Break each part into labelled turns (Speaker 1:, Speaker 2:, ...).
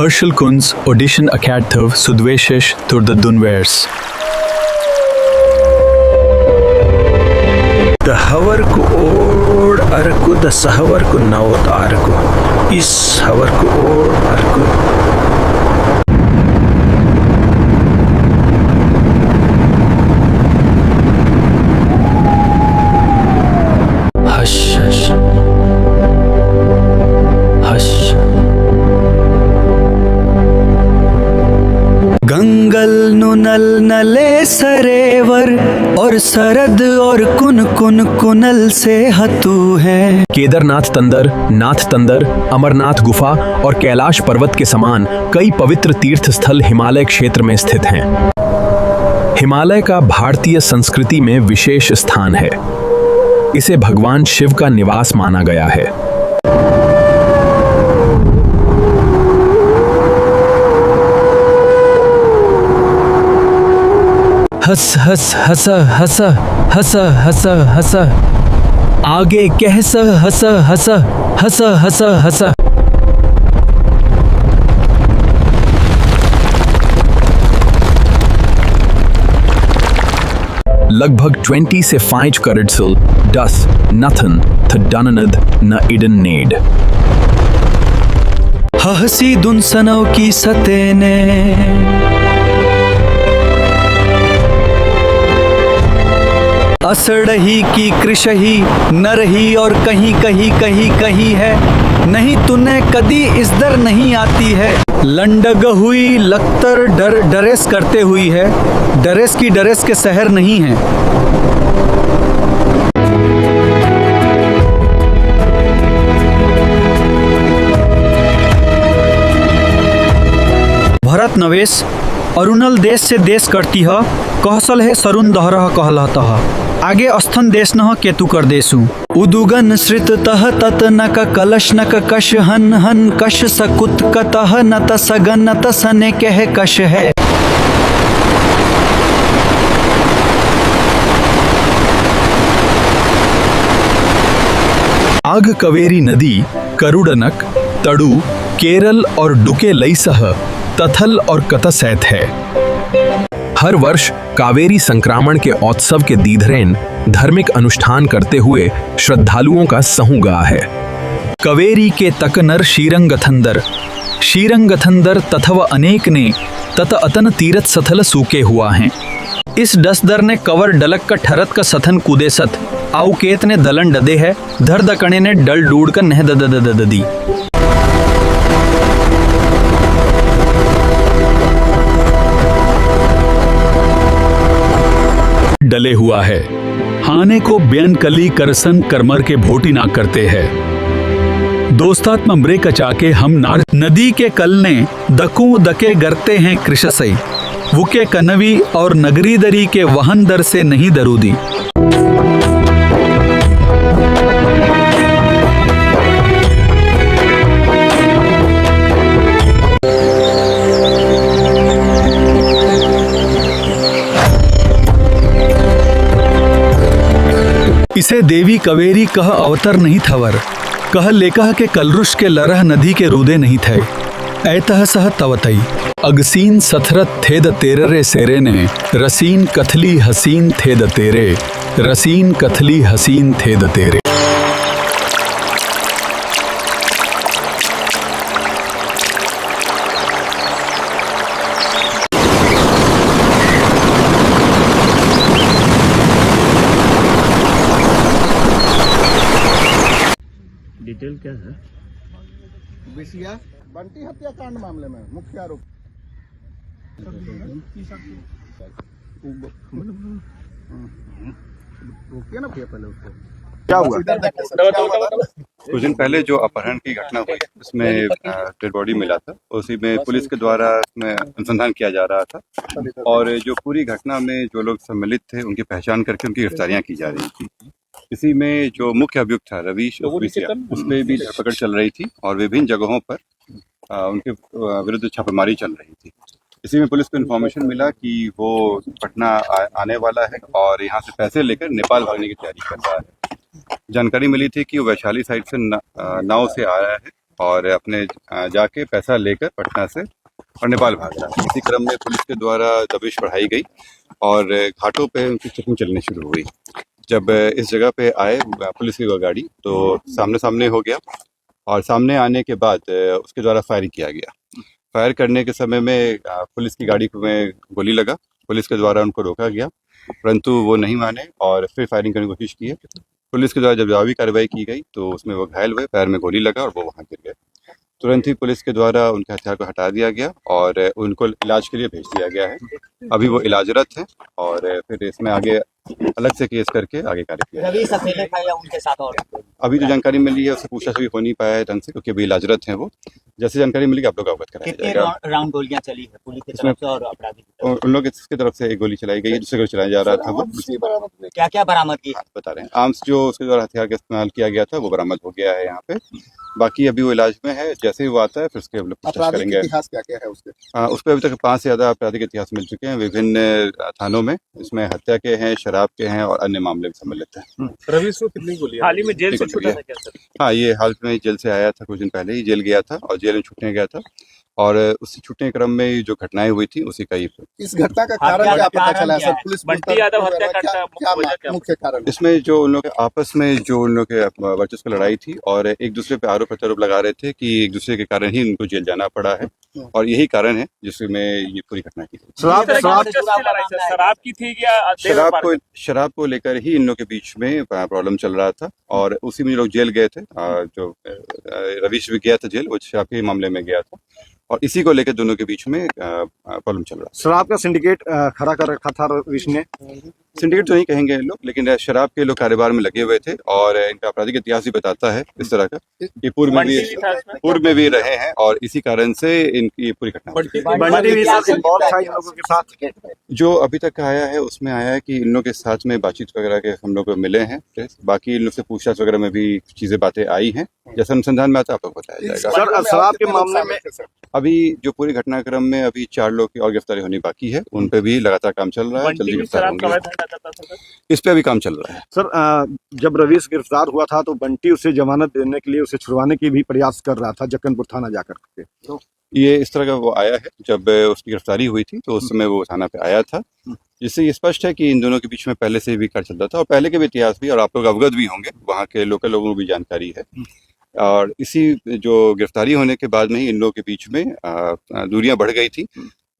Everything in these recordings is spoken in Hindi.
Speaker 1: Herschelkunds Audition Akadtov Sudveshish Turda Dunvers.
Speaker 2: The havarku old arku, the sahavarku naut arku. Is havarku old arku. Hush, hush. Hush. Gangal नुनल नले सरेवर और सरद और कुन कुन कुनल से हतू है।
Speaker 1: केदारनाथ तंदर, नाथ तंदर, अमरनाथ गुफा और कैलाश पर्वत के समान कई पवित्र तीर्थ स्थल हिमालय क्षेत्र में स्थित हैं। हिमालय का भारतीय संस्कृति में विशेष स्थान है। इसे भगवान शिव का निवास माना गया है।
Speaker 2: हस हस हस हस हस हस हस आगे कहस हस हस हस हस हस।
Speaker 1: लगभग 20 से 5 करेडसल डस नथन थ डननद न इडन नेड।
Speaker 2: हसी दुनसनों की सतेने असड़ही की कृषही न रही और कहीं कहीं कहीं कहीं है। नहीं तूने कदी इस दर नहीं आती है। लंडग हुई लख्तर डर डरेस करते हुई है। डरेस की डरेस के शहर नहीं है। भरत नवेश अरुणल देश से देश करती है। कहसल है सरुण दहरह कहलतः आगे अस्थन देश न केतु कर देसु। उदुगन श्रित तह तत नक कलश नक कश हन हन कश सकुत कतः नत सगन नत सने कह कश है।
Speaker 1: आग कवेरी नदी करुड़नक तड़ु केरल और डुके लईसह तथल और कतसैत है। हर वर्ष कावेरी संक्रामण के उत्सव के दीधरेन धार्मिक अनुष्ठान करते हुए श्रद्धालुओं का समूह है। कवेरी के तकनर शीरंगथंदर तथव अनेक ने तत अतन तीरथ सथल सूके हुआ हैं। इस डसदर ने कवर डलक का ठरत का सथन कूदे सत आउकेत ने दलन डदे है। धर दकणे ने डल डूड का नह ददी।
Speaker 3: डले हुआ है हाने को बेन कली करसन करमर के भोटी ना करते हैं। दोस्तात्म मृ कचाके हम नार नदी के कलने दकू दके गरते हैं कृषसई। वुके कनवी और नगरी दरी के वहन दर से नहीं दरूदी।
Speaker 2: इसे देवी कवेरी कह अवतर नहीं थवर कह लेकह के कलरुष के लरह नदी के रूदे नहीं थे। ऐतह सह तवतई
Speaker 1: अगसीन सथरत थे द तेररे सेरे ने रसीन कथली हसीन थे द तेरे रसीन कथली हसीन थे द तेरे।
Speaker 4: डिटेल क्या है?
Speaker 5: बिसिया बंटी हत्याकांड मामले में मुख्य आरोप रोकिए ना भैया पहले उसको।
Speaker 6: क्या हुआ? कुछ दिन पहले जो अपहरण की घटना हुई उसमें डेड बॉडी मिला था। उसी में पुलिस के द्वारा उसमें अनुसंधान किया जा रहा था और जो पूरी घटना में जो लोग सम्मिलित थे उनकी पहचान करके उनकी गिरफ्तारियां की जा रही थी। इसी में जो मुख्य अभियुक्त था रवीश उस पर भी धरपकड़ चल रही थी और विभिन्न जगहों पर उनके विरुद्ध छापेमारी चल रही थी। इसी में पुलिस को इन्फॉर्मेशन मिला कि वो पटना आने वाला है और यहाँ से पैसे लेकर नेपाल भागने की तैयारी कर रहा है। जानकारी मिली थी कि वो वैशाली साइड से नाव से आ रहा है और अपने जाके पैसा लेकर पटना से और नेपाल भाग रहा। इसी क्रम में पुलिस के द्वारा दबिश बढ़ाई गई और घाटों पे उनकी चेकिंग चलनी शुरू हुई। जब इस जगह पे आए पुलिस की गाड़ी तो सामने सामने हो गया और सामने आने के बाद उसके द्वारा फायरिंग किया गया। फायर करने के समय में पुलिस की गाड़ी में गोली लगा। पुलिस के द्वारा उनको रोका गया परंतु वो नहीं माने और फिर फायरिंग करने की कोशिश की है। पुलिस के द्वारा जब जवाबी कार्रवाई की गई तो उसमें वो घायल हुए, पैर में गोली लगा और वो वहाँ गिर गए। तुरंत ही पुलिस के द्वारा उनके हथियार को हटा दिया गया और उनको इलाज के लिए भेज दिया गया है। अभी वो इलाजरत हैं और फिर इसमें आगे अलग से केस करके आगे कार्य किया जाएगा।
Speaker 7: उनके साथ और
Speaker 6: अभी जो जानकारी मिली है उससे पूछताछ भी हो नहीं पाया है ढंग से क्योंकि अभी इलाजरत हैं वो। जैसे जानकारी मिलेगी आप लोग अवगत कराया जाएगा।
Speaker 7: राउंड गोलियां चली है पुलिस की तरफ से और अपराधी की तरफ
Speaker 6: उन लोग की तरफ से एक गोली चलाई गई है, दूसरे को चलाया जा रहा था वो।
Speaker 7: से क्या क्या बरामद की है?
Speaker 6: बता रहे हैं आर्म्स जो उसके द्वारा हथियार का इस्तेमाल किया गया था वो बरामद हो गया है यहाँ पे। बाकी अभी वो इलाज में है, जैसे ही वो आता है फिर उसके हम लोग पूछताछ
Speaker 5: आपराधिक
Speaker 6: करेंगे।
Speaker 5: इतिहास क्या क्या है उसके?
Speaker 6: उस पर अभी तक 5 से ज्यादा आपराधिक इतिहास मिल चुके हैं विभिन्न थानों में। इसमें हत्या के हैं, शराब के हैं और अन्य मामले भी सम्मिलित हैं।
Speaker 5: रवीश को कितनी गोलियां?
Speaker 4: हाल ही में जेल से छूटा था क्या सर?
Speaker 6: हाँ, ये हाल में जेल से आया था, कुछ दिन पहले ही जेल गया था और जेल में छूटने गया था और उसी छूटने के क्रम में जो घटनाएं हुई थी उसी का ही
Speaker 5: इस घटना का कारण क्या पता चला सर? पुलिस
Speaker 4: बंटी यादव हत्याकांड का
Speaker 5: क्या
Speaker 4: वजह क्या?
Speaker 5: मुख्य कारण?
Speaker 6: इसमें जो उन लोग आपस में जो उन लोग के वर्चस्व की लड़ाई थी और एक दूसरे पे आरोप प्रत्यारोप लगा रहे थे कि एक दूसरे के कारण ही उनको जेल जाना पड़ा है और यही कारण है जिसमें ये पूरी घटना की गई।
Speaker 4: शराब की थी या
Speaker 6: शराब को लेकर ही इन लोग के बीच में प्रॉब्लम चल रहा था और उसी में लोग जेल गए थे। जो रवीश भी गया था जेल, वो शराब के मामले में गया था और इसी को लेकर दोनों के बीच में प्रॉब्लम चल रहा था।
Speaker 5: शराब का सिंडिकेट खड़ा कर रखा था रवीश ने।
Speaker 6: सिंडिकेट तो नहीं कहेंगे लोग, लेकिन शराब के लोग कारोबार में लगे हुए थे और इनका आपराधिक इतिहास भी बताता है इस तरह का कि पूर्व में भी रहे हैं और इसी कारण से इनकी पूरी घटना
Speaker 5: के साथ
Speaker 6: जो अभी तक आया है उसमें आया है कि इन लोग के साथ में बातचीत वगैरह के हम लोग मिले हैं। बाकी इन लोग से पूछताछ वगैरह में भी चीजें बातें आई हैं, जैसा अनुसंधान में आता है आप लोग बताया जाएगा।
Speaker 5: सर, शराब के मामले में
Speaker 6: अभी जो पूरी घटनाक्रम में अभी 4 लोग की और गिरफ्तारी होनी बाकी है, उन पे भी लगातार काम चल रहा है, जल्दी गिरफ्तार होंगे। इस पे अभी काम चल रहा है।
Speaker 5: सर, जब रवीश गिरफ्तार हुआ था तो बंटी उसे जमानत देने के लिए उसे छुड़वाने की भी प्रयास कर रहा था जक्कनपुर थाना जाकर के। तो
Speaker 6: ये इस तरह का वो आया है, जब उसकी गिरफ्तारी हुई थी तो उस समय वो थाना पे आया था, जिससे ये स्पष्ट है कि इन दोनों के बीच में पहले से भी कार्य चल रहा था और पहले के भी इतिहास भी और आप लोग अवगत भी होंगे, वहाँ के लोकल लोगों को भी जानकारी है। और इसी जो गिरफ्तारी होने के बाद में ही इन लोगों के बीच में दूरियां बढ़ गई थी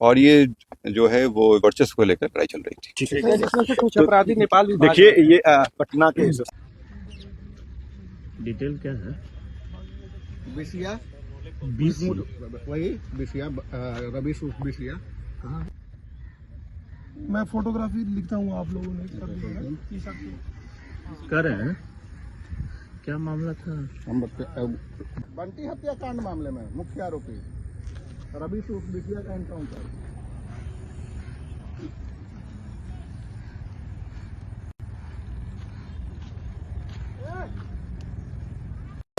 Speaker 6: और ये जो है वो वर्चस्व को लेकर लड़ाई चल रही थी।
Speaker 5: कुछ अपराधी नेपाल देखिए, ये पटना के
Speaker 4: डिटेल क्या है?
Speaker 5: बिसिया वही बिसिया रवीश बिसिया।
Speaker 8: मैं फोटोग्राफी लिखता हूँ, आप लोगों ने
Speaker 4: कर रहे हैं क्या मामला था?
Speaker 5: बंटी हत्याकांड मामले में मुख्य आरोपी रवीश बिसिया का एनकाउंटर।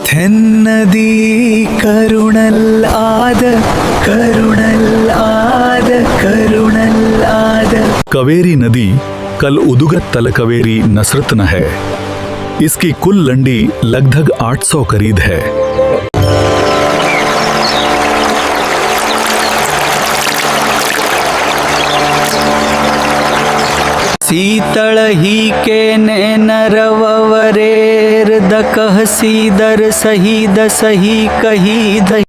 Speaker 2: തെന്നതി കരുണല്ലാതെ കരുണല്ലാതെ കരുണല്ലാതെ
Speaker 3: कावेरी नदी कल उदुगत तल कावेरी नसरत न है। इसकी कुल लंडी लगभग 800 करीब है।
Speaker 2: शीतल ही के नरवरेर दकह सीदर सही दसही कही दही।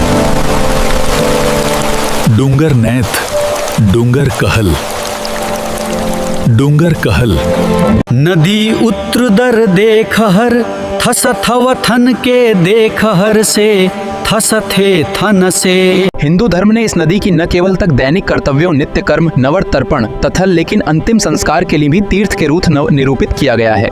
Speaker 3: डूंगर नैत डूंगर कहल, डूंगर कहल
Speaker 2: नदी उत्रदर देखहर थस थव थन के देखहर से थस थे थन से।
Speaker 9: हिंदू धर्म ने इस नदी की न केवल तक दैनिक कर्तव्यों, नित्य कर्म, नवर तर्पण तथा लेकिन अंतिम संस्कार के लिए भी तीर्थ के रूप निरूपित किया गया है।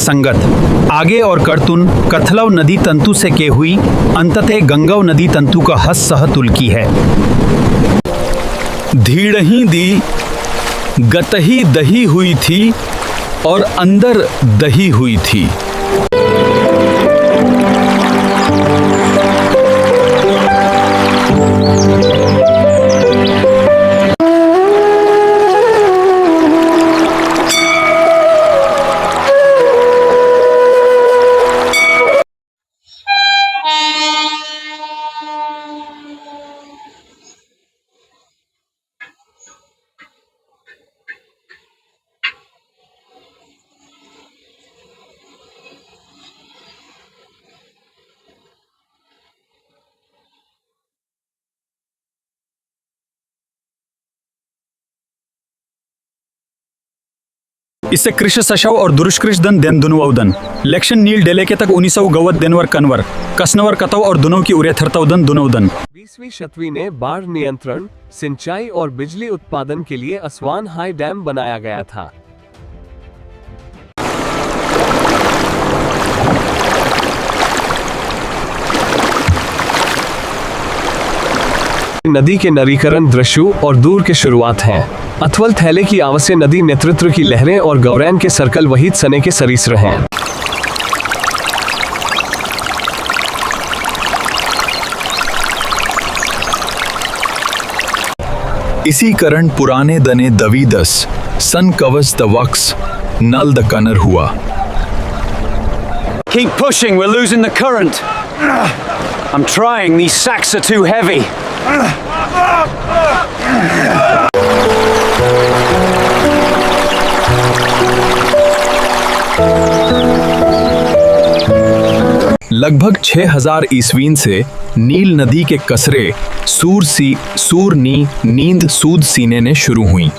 Speaker 2: संगत आगे और कर्तुन कथलव नदी तंतु से के हुई अंततः गंगव नदी तंतु का हस सह तुलकी है।
Speaker 3: धीड़ही दी गतही दही हुई थी और अंदर दही हुई थी।
Speaker 2: इससे कृष्ण सशव और दुष्कृष्दन देन दुनुवदन लेक्शन नील डेले के तक 1900 गवत देनवर कनवर कसनवर कतव और दुनों की उरे थरतवदन दुनवदन।
Speaker 10: 20वीं शताब्दी ने बाढ़ नियंत्रण, सिंचाई और बिजली उत्पादन के लिए असवान हाई डैम बनाया गया था। नदी के नरीकरण दृश्यों और दूर के शुरुआत है। अथवल थैले की आवश्य नदी नेतृत्व की लहरें और गौरैन के सर्कल वहीद सने के सरीसर हैं।
Speaker 1: इसी करण पुराने दने दवीदस सन कवच द वक्स नल द कनर हुआ।
Speaker 11: Keep pushing, we're losing the current. I'm trying, these sacks are too heavy.
Speaker 1: लगभग 6000 ईस्वीन से नील नदी के कसरे सूर नी नींद सूद सीने ने शुरू हुई।